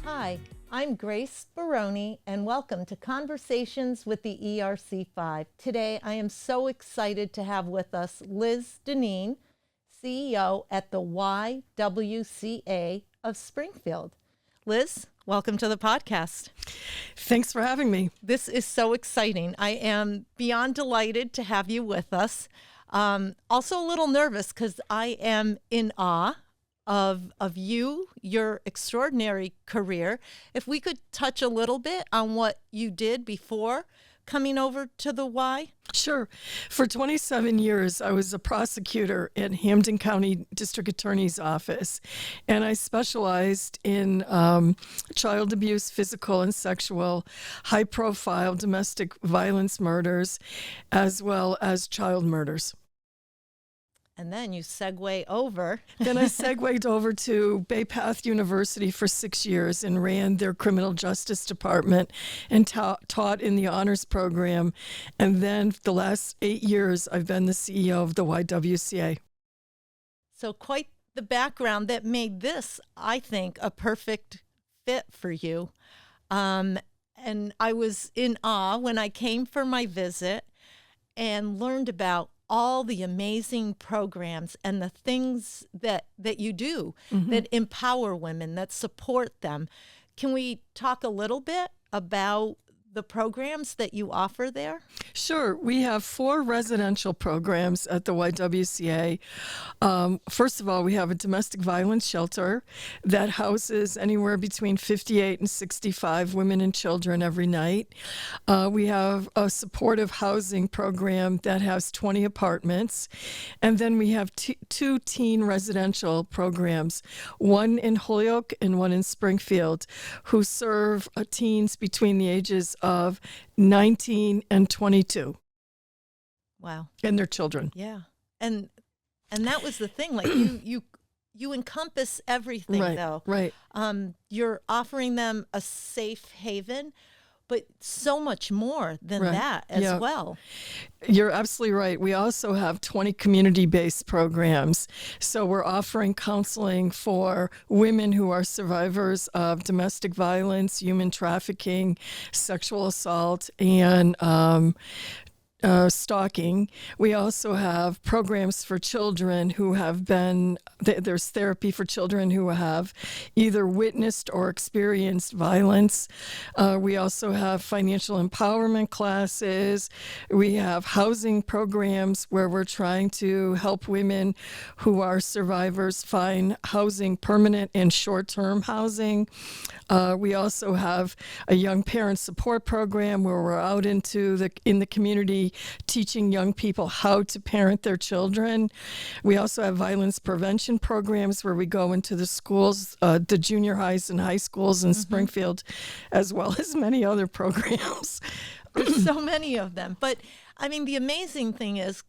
Hi, I'm Grace Baroni, and welcome to Conversations with the ERC5. Today, I am so excited to have with us Liz Dineen, CEO at the YWCA of Springfield. Liz, welcome to the podcast. Thanks for having me. This is so exciting. I am beyond delighted to have you with us. Also a little nervous because I am in awe of you, your extraordinary career. If we could touch a little bit on what you did before coming over to the Y. Sure. For 27 years, I was a prosecutor at Hampden County District Attorney's Office, and I specialized in child abuse, physical and sexual, high-profile domestic violence murders, as well as child murders. And then you segue over. Then I segued over to Bay Path University for 6 years and ran their criminal justice department and taught in the honors program. And then the last 8 years, I've been the CEO of the YWCA. So quite the background that made this, I think, a perfect fit for you. And I was in awe when I came for my visit and learned about all the amazing programs and the things that you do that empower women, that support them. Can we talk a little bit about the programs that you offer there? Sure. We have 4 residential programs at the YWCA. First of all, we have a domestic violence shelter that houses anywhere between 58 and 65 women and children every night. We have a supportive housing program that has 20 apartments. And then we have 2 teen residential programs, one in Holyoke and one in Springfield, who serve teens between the ages of 19 and 22. Wow. And their children. Yeah. And that was the thing, like you encompass everything, Right, though. right. You're offering them a safe haven, but so much more than Right. that as Yeah. well. You're absolutely right. We also have 20 community-based programs. So we're offering counseling for women who are survivors of domestic violence, human trafficking, sexual assault, and stalking. We also have programs for children who have been, there's therapy for children who have either witnessed or experienced violence. We also have financial empowerment classes. We have housing programs where we're trying to help women who are survivors find housing, permanent and short-term housing. We also have a young parent support program where we're out in the community teaching young people how to parent their children. We also have violence prevention programs where we go into the schools, the junior highs and high schools in Springfield, as well as many other programs. There's so many of them. But I mean, the amazing thing is,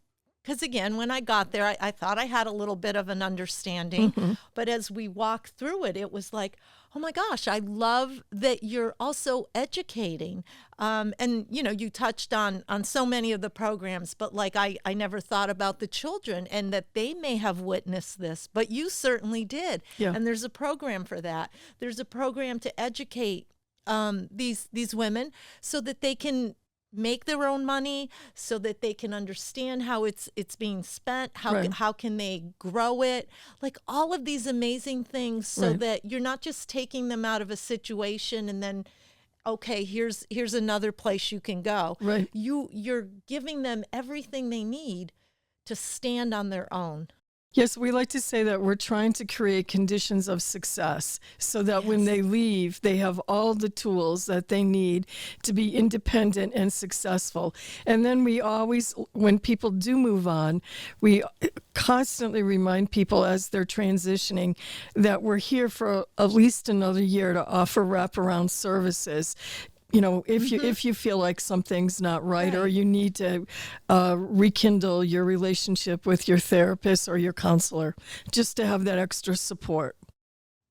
because again, when I got there, I thought I had a little bit of an understanding. But as we walked through it, it was like, oh my gosh, I love that you're also educating. And, you touched on so many of the programs, but like I never thought about the children and that they may have witnessed this, but you certainly did. Yeah. And there's a program for that. There's a program to educate these women so that they can make their own money, so that they can understand how it's being spent, how can they grow it, like all of these amazing things, so that you're not just taking them out of a situation and then, okay, here's another place you can go. Right. You're giving them everything they need to stand on their own. Yes, we like to say that we're trying to create conditions of success so that when they leave, they have all the tools that they need to be independent and successful. And then we always, when people do move on, we constantly remind people as they're transitioning that we're here for at least another year to offer wraparound services. If you feel like something's not right, or you need to rekindle your relationship with your therapist or your counselor, just to have that extra support.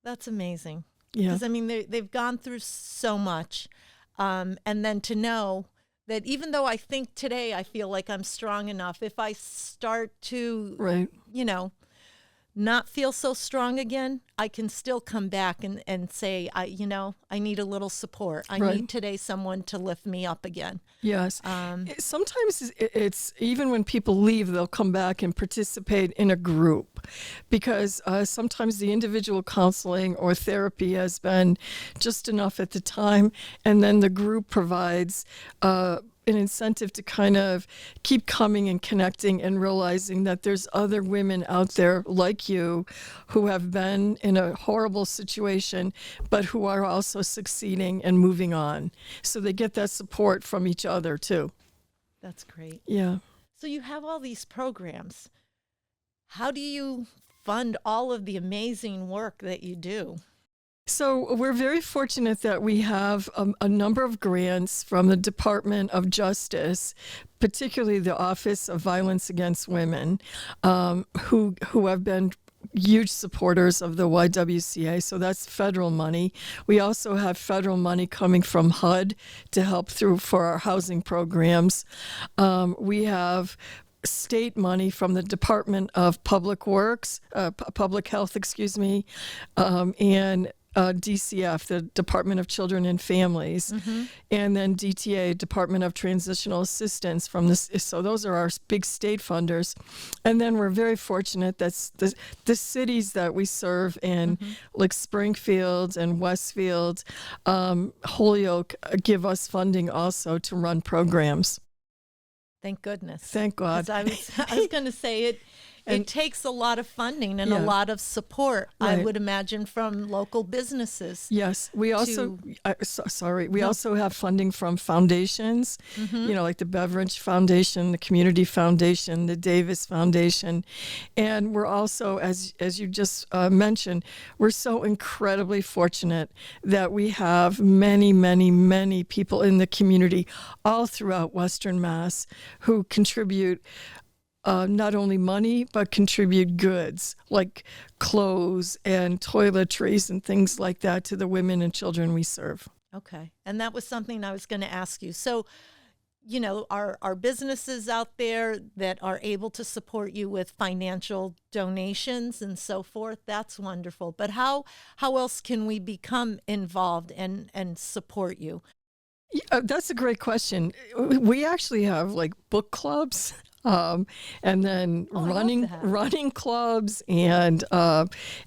That's amazing. Yeah. Because, I mean, they've gone through so much. And then to know that even though I think today I feel like I'm strong enough, if I start to, Right. Not feel so strong again, I can still come back and say, I need a little support. I Right. need today someone to lift me up again. Yes. Sometimes it's even when people leave, they'll come back and participate in a group because sometimes the individual counseling or therapy has been just enough at the time. And then the group provides an incentive to kind of keep coming and connecting and realizing that there's other women out there like you who have been in a horrible situation, but who are also succeeding and moving on. So they get that support from each other too. That's great. Yeah. So you have all these programs. How do you fund all of the amazing work that you do? So we're very fortunate that we have a number of grants from the Department of Justice, particularly the Office of Violence Against Women, who have been huge supporters of the YWCA. So that's federal money. We also have federal money coming from HUD to help for our housing programs. We have state money from the Department of Public Works, Public Health, and DCF, the Department of Children and Families, and then DTA, Department of Transitional Assistance from this. So those are our big state funders. And then we're very fortunate that the cities that we serve in, like Springfield and Westfield, Holyoke, give us funding also to run programs. Thank goodness. Thank God. 'Cause I was going to say it takes a lot of funding and a Yeah. lot of support, I Right. would imagine, from local businesses. Yes, we also, we also have funding from foundations, like the Beveridge Foundation, the Community Foundation, the Davis Foundation. And we're also, as you just mentioned, we're so incredibly fortunate that we have many, many, many people in the community all throughout Western Mass who contribute not only money, but contribute goods like clothes and toiletries and things like that to the women and children we serve. Okay. And that was something I was going to ask you. So, are businesses out there that are able to support you with financial donations and so forth? That's wonderful. But how else can we become involved and support you? That's a great question. We actually have like book clubs. And then running clubs and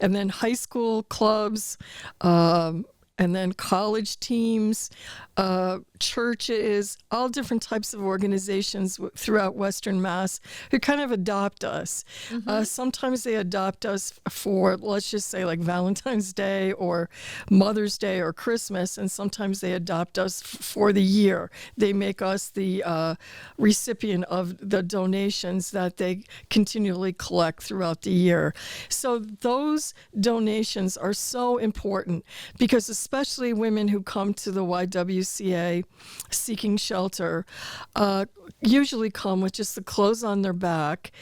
then high school clubs, and then college teams, churches, all different types of organizations throughout Western Mass who kind of adopt us. Sometimes they adopt us for, let's just say, like Valentine's Day or Mother's Day or Christmas, and sometimes they adopt us for the year. They make us the recipient of the donations that they continually collect throughout the year. So those donations are so important because especially women who come to the YWCA seeking shelter usually come with just the clothes on their back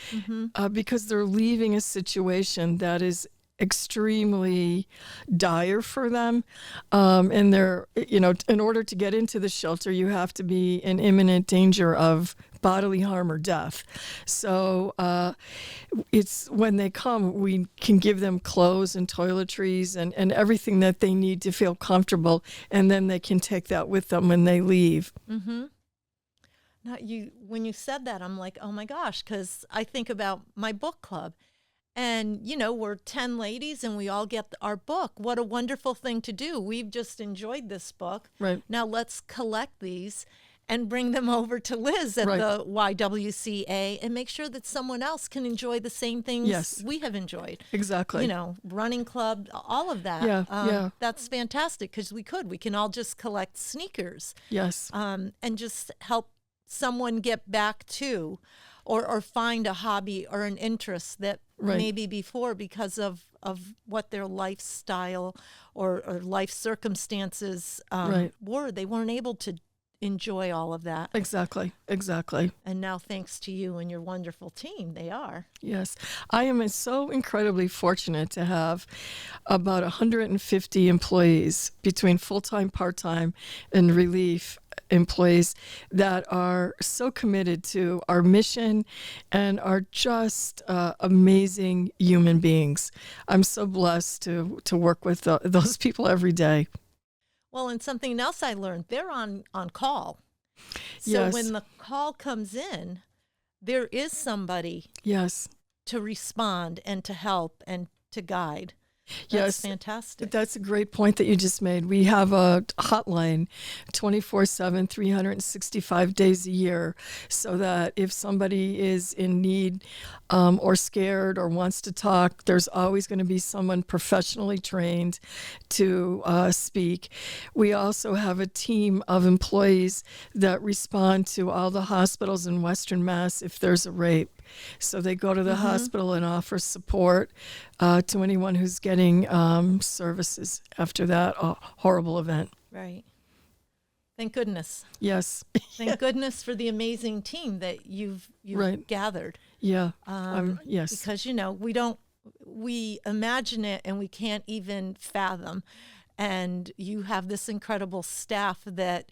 because they're leaving a situation that is extremely dire for them. And they're, in order to get into the shelter, you have to be in imminent danger of bodily harm or death. So it's when they come, we can give them clothes and toiletries and everything that they need to feel comfortable. And then they can take that with them when they leave. Now, when you said that, I'm like, oh my gosh, because I think about my book club. And, we're 10 ladies and we all get our book. What a wonderful thing to do. We've just enjoyed this book. Right. Now let's collect these and bring them over to Liz at the YWCA and make sure that someone else can enjoy the same things we have enjoyed. Exactly. Running club, all of that. Yeah. That's fantastic because we can all just collect sneakers. Yes. And just help someone get back to or find a hobby or an interest that maybe before because of what their lifestyle or life circumstances were. They weren't able to enjoy all of that. Exactly. And now thanks to you and your wonderful team, they are. Yes. I am so incredibly fortunate to have about 150 employees between full-time, part-time, and relief employees that are so committed to our mission and are just amazing human beings. I'm so blessed to work with those people every day. Well, and something else I learned, they're on call. So Yes. when the call comes in, there is somebody Yes. to respond and to help and to guide. That's Yes. fantastic. That's a great point that you just made. We have a hotline 24/7, 365 days a year, so that if somebody is in need or scared or wants to talk, there's always going to be someone professionally trained to speak. We also have a team of employees that respond to all the hospitals in Western Mass if there's a rape. So they go to the hospital and offer support to anyone who's getting services after that horrible event. Right. Thank goodness. Yes. Thank goodness for the amazing team that you've Right. gathered. Yeah. Yes. Because, we imagine it and we can't even fathom. And you have this incredible staff that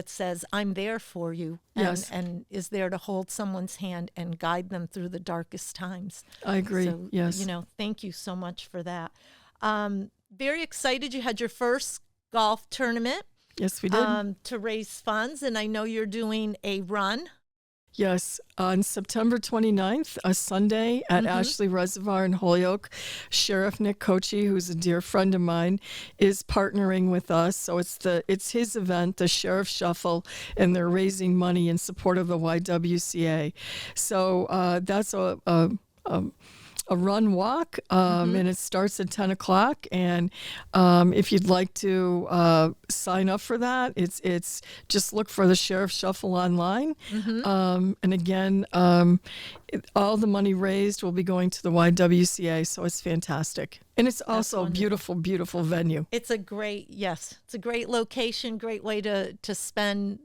says, I'm there for you, and, Yes. and is there to hold someone's hand and guide them through the darkest times. I agree. So, Yes. thank you so much for that. Very excited. You had your first golf tournament Yes, we did. to raise funds, and I know you're doing a run. Yes, on September 29th, a Sunday at Ashley Reservoir in Holyoke, Sheriff Nick Kochi, who's a dear friend of mine, is partnering with us. So it's his event, the Sheriff Shuffle, and they're raising money in support of the YWCA. So that's a run walk, and it starts at 10 o'clock. And if you'd like to sign up for that, it's just look for the Sheriff Shuffle online. And again, all the money raised will be going to the YWCA, so it's fantastic. And it's also a beautiful, beautiful venue. It's a great location, great way to spend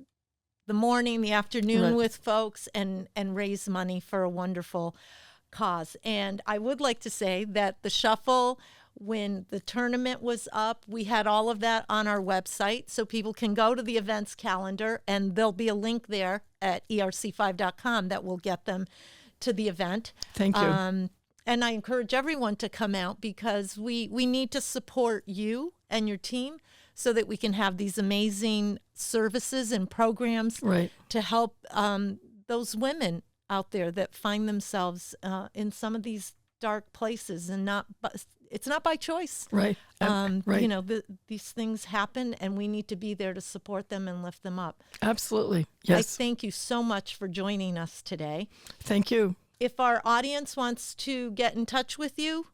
the morning, the afternoon Right. with folks and raise money for a wonderful cause. And I would like to say that the shuffle, when the tournament was up, we had all of that on our website, so people can go to the events calendar, and there'll be a link there at ERC5.com that will get them to the event. Thank you. And I encourage everyone to come out, because we need to support you and your team so that we can have these amazing services and programs Right. to help those women out there that find themselves in some of these dark places, and it's not by choice. Right. Right. These things happen, and we need to be there to support them and lift them up. Absolutely. I Yes. thank you so much for joining us today. Thank you. If our audience wants to get in touch with you,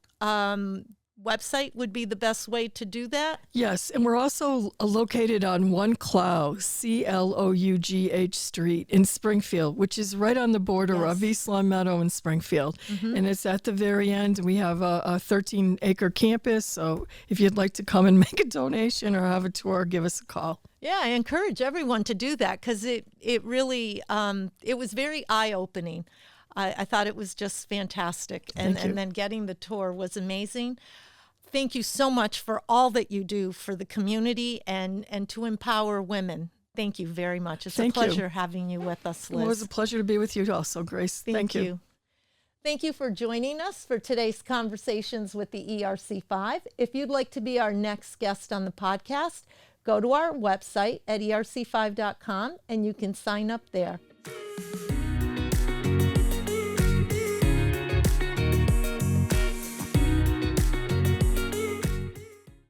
website would be the best way to do that. Yes, and we're also located on One Clough, Clough Street in Springfield, which is right on the border of East Long Meadow and Springfield. And it's at the very end. We have a 13-acre campus, so if you'd like to come and make a donation or have a tour, give us a call. Yeah, I encourage everyone to do that, because it really, it was very eye-opening. I thought it was just fantastic. And then getting the tour was amazing. Thank you so much for all that you do for the community and to empower women. Thank you very much. It's a pleasure having you with us, Liz. It was a pleasure to be with you also, Grace. Thank you. Thank you for joining us for today's Conversations with the ERC5. If you'd like to be our next guest on the podcast, go to our website at ERC5.com and you can sign up there.